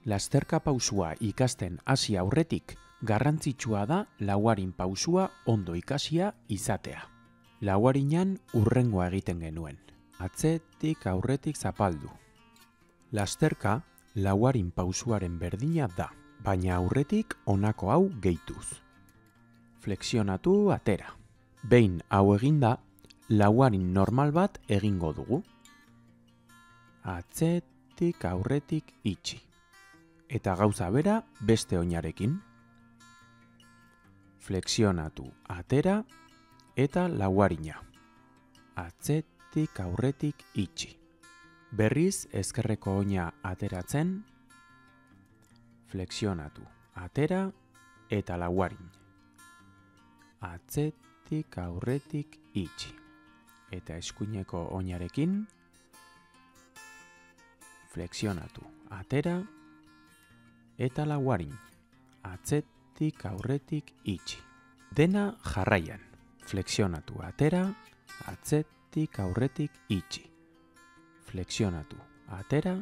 Lasterka pausua ikasten hasi aurretik, garrantzitsua da lauarin pausua ondo ikasia izatea. Lauarinan hurrengoa egiten genuen. Atzetik aurretik zapaldu. Lasterka lauarin pausuaren berdina da, baina aurretik honako hau gehituz. Flexionatu atera. Behin hau eginda, lauarin normal bat egingo dugu. Atzetik aurretik itxi. Eta gauza bera beste oinarekin. Flexionatu atera eta lauarina. Atzetik aurretik itxi. Berriz ezkerreko oina ateratzen. Flexionatu atera eta lauarin. Atzetik aurretik itxi. Eta eskuineko oinarekin. Flexionatu atera eta lauarin. Atzetik aurretik itxi. Dena jarraian. Flexionatu atera, atzetik aurretik itxi. Flexionatu atera,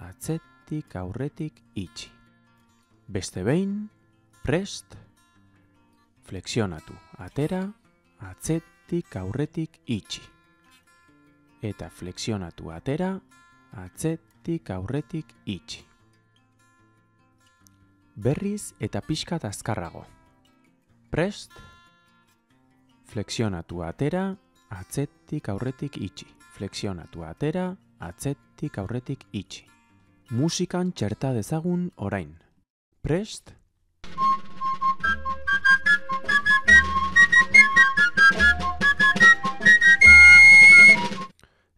atzetik aurretik itxi. Beste behin, prest. Flexionatu atera, atzetik aurretik itxi. Eta flexionatu atera, atzetik aurretik itxi. Berriz eta pixkat azkarrago. Prest. Flexionatu atera, atzetik aurretik itxi. Flexionatu atera, atzetik aurretik itxi. Musikan txerta dezagun orain. Prest.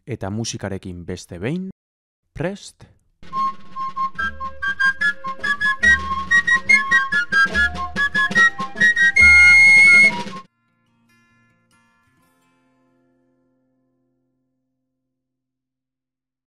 Eta musikarekin beste behin. Prest.